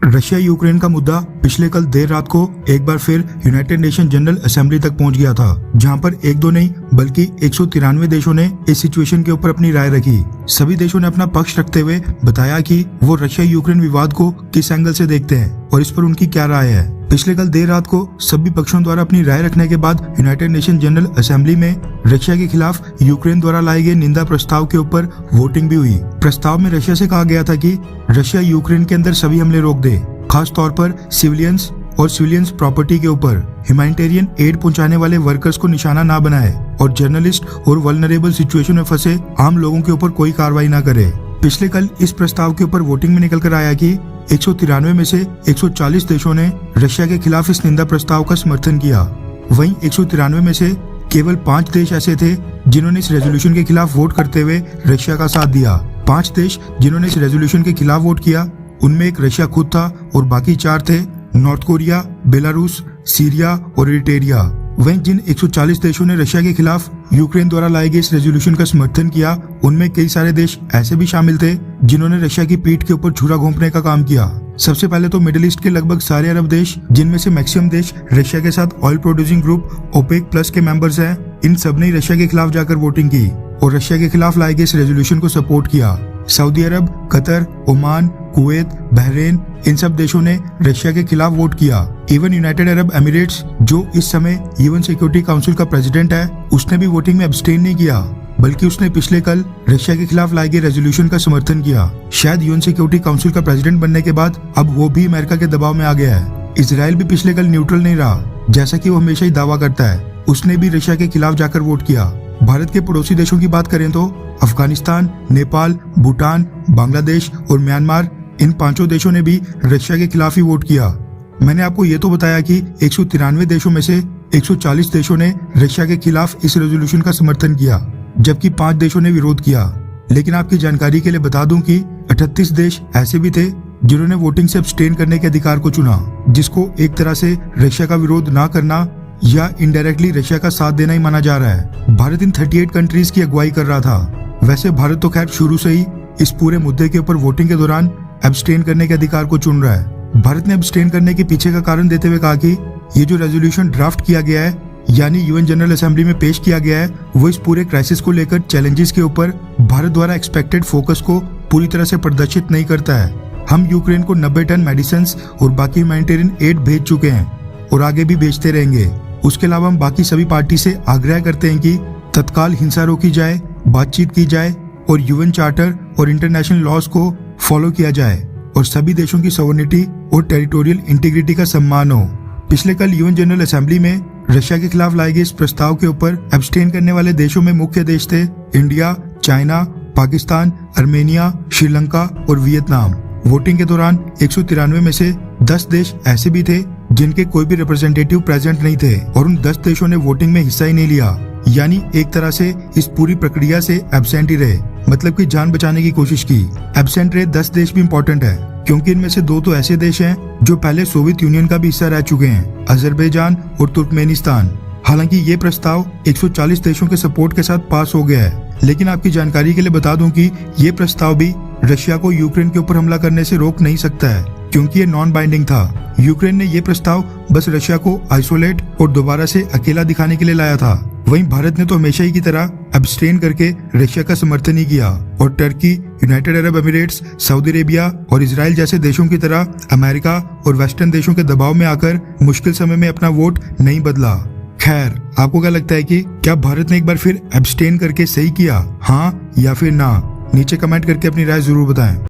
Russia Ukraine का मुद्दा पिछले कल देर रात को एक बार फिर यूनाइटेड नेशन जनरल असेंबली तक पहुंच गया था, जहां पर एक दो नहीं बल्कि 193 देशों ने इस सिचुएशन के ऊपर अपनी राय रखी। सभी देशों ने अपना पक्ष रखते हुए बताया कि वो रशिया यूक्रेन विवाद को किस एंगल से देखते हैं और इस पर उनकी क्या राय है। पिछले कल देर रात को सभी पक्षों द्वारा अपनी राय रखने के बाद यूनाइटेड नेशन जनरल असेंबली में रशिया के खिलाफ यूक्रेन द्वारा लाए गए निंदा प्रस्ताव के ऊपर वोटिंग भी हुई। प्रस्ताव में रशिया से कहा गया था कि रशिया यूक्रेन के अंदर सभी हमले रोक दे, खास तौर पर सिविलियंस और सिविलियंस प्रॉपर्टी के ऊपर, ह्यूमैनिटेरियन एड पहुंचाने वाले वर्कर्स को निशाना ना बनाए और जर्नलिस्ट और वल्नरेबल सिचुएशन में फंसे आम लोगों के ऊपर कोई कार्रवाई ना करे। पिछले कल इस प्रस्ताव के ऊपर वोटिंग में निकल कर आया कि 193 में से 140 देशों ने रशिया के खिलाफ इस निंदा प्रस्ताव का समर्थन किया। वहीं 193 में से केवल 5 देश ऐसे थे जिन्होंने इस रेजोल्यूशन के खिलाफ वोट करते हुए रशिया का साथ दिया। 5 देश जिन्होंने इस रेजोल्यूशन के खिलाफ वोट किया, उनमें एक रशिया खुद था और बाकी 4 थे नॉर्थ कोरिया, बेलारूस, सीरिया और इरिट्रिया। वहीं जिन 140 देशों ने रशिया के खिलाफ यूक्रेन द्वारा लाए गए इस रेजोल्यूशन का समर्थन किया, उनमें कई सारे देश ऐसे भी शामिल थे जिन्होंने रशिया की पीठ के ऊपर छुरा घोंपने का काम किया। सबसे पहले तो मिडिल ईस्ट के लगभग सारे अरब देश, जिनमें से मैक्सिमम देश रशिया के साथ oil producing group OPEC plus के मेंबर्स हैं, इन सब ने रशिया के खिलाफ जाकर वोटिंग की और रशिया के खिलाफ लाए गए इस रेजोल्यूशन को सपोर्ट किया। सऊदी अरब, कतर, ओमान, कुवैत, बहरीन, इन सब देशों ने रशिया के खिलाफ वोट किया। इवन यूनाइटेड अरब एमिरेट्स, जो इस समय यूएन सिक्योरिटी काउंसिल का प्रेसिडेंट है, उसने भी वोटिंग में एब्सटेन नहीं किया, बल्कि उसने पिछले कल रशिया के खिलाफ लाए गए रेजोल्यूशन का समर्थन किया। शायद यूएन सिक्योरिटी काउंसिल का प्रेसिडेंट बनने के बाद अब वो भी अमेरिका के दबाव में आ गया है। इजराइल भी पिछले कल न्यूट्रल नहीं रहा, जैसा कि वो हमेशा ही दावा करता है। उसने भी रशिया के खिलाफ जाकर वोट किया। भारत के पड़ोसी देशों की बात करें तो अफगानिस्तान, नेपाल, भूटान, बांग्लादेश और म्यांमार, इन 5 देशों ने भी रशिया के खिलाफ ही वोट किया। मैंने आपको ये तो बताया कि 193 देशों में से 140 देशों ने रशिया के खिलाफ इस रेजोल्यूशन का समर्थन किया, जबकि 5 देशों ने विरोध किया। लेकिन आपकी जानकारी के लिए बता दूं कि 38 देश ऐसे भी थे जिन्होंने वोटिंग से अब्सटेन करने के अधिकार को चुना, जिसको एक तरह से रशिया का विरोध ना करना या इनडायरेक्टली रशिया का साथ देना ही माना जा रहा है। भारत इन 38 कंट्रीज की अगुवाई कर रहा था। वैसे भारत तो खैर शुरू से ही इस पूरे मुद्दे के ऊपर वोटिंग के दौरान एब्सटेन करने के अधिकार को चुन रहा है। भारत ने एब्सटेन करने के पीछे का कारण देते हुए कहा कि ये जो रेजोल्यूशन ड्राफ्ट किया गया है, यानी यूएन जनरल असेंबली में पेश किया गया है, वो इस पूरे क्राइसिस को लेकर चैलेंजेस के ऊपर भारत द्वारा एक्सपेक्टेड फोकस को पूरी तरह से प्रदर्शित नहीं करता है। हम यूक्रेन को 90 टन मेडिसिन और बाकी ह्यूमैनिटेरियन एड भेज चुके हैं और आगे भी भेजते रहेंगे। उसके अलावा हम बाकी सभी पार्टी से आग्रह करते हैं कि तत्काल हिंसा रोकी जाए, बातचीत की जाए और यूएन चार्टर और इंटरनेशनल लॉज को फॉलो किया जाए और सभी देशों की सॉवरेनिटी और टेरिटोरियल इंटीग्रिटी का सम्मान हो। पिछले कल यूएन जनरल असेंबली में रशिया के खिलाफ लाए गए इस प्रस्ताव के ऊपर एब्सटेन करने वाले देशों में मुख्य देश थे India, China, Pakistan, Armenia, Sri Lanka और वियतनाम। वोटिंग के दौरान 193 में से 10 देश ऐसे भी थे जिनके कोई भी रिप्रेजेंटेटिव प्रेजेंट नहीं थे और उन 10 देशों ने वोटिंग में हिस्सा ही नहीं लिया, यानी एक तरह से इस पूरी प्रक्रिया से एब्सेंट ही रहे, मतलब कि जान बचाने की कोशिश की। एब्सेंट रहे 10 देश भी इम्पोर्टेंट है, क्योंकि इनमें से 2 तो ऐसे देश हैं जो पहले सोवियत यूनियन का भी हिस्सा रह चुके हैं, अजरबैजान और तुर्कमेनिस्तान। हालांकि ये प्रस्ताव 140 देशों के सपोर्ट के साथ पास हो गया है, लेकिन आपकी जानकारी के लिए बता दूं कि ये प्रस्ताव भी रशिया को यूक्रेन के ऊपर हमला करने से रोक नहीं सकता है, क्योंकि ये नॉन बाइंडिंग था। यूक्रेन ने ये प्रस्ताव बस रशिया को आइसोलेट और दोबारा से अकेला दिखाने के लिए लाया था। वहीं भारत ने तो हमेशा ही की तरह एब्सटेन करके रशिया का समर्थन ही किया और Turkey, United Arab Emirates, Saudi Arabia और इजराइल जैसे देशों की तरह अमेरिका और वेस्टर्न देशों के दबाव में आकर मुश्किल समय में अपना वोट नहीं बदला। खैर, आपको क्या लगता है कि क्या भारत ने एक बार फिर एब्सटेन करके सही किया, हाँ या फिर ना? नीचे कमेंट करके अपनी राय जरूर बताएं।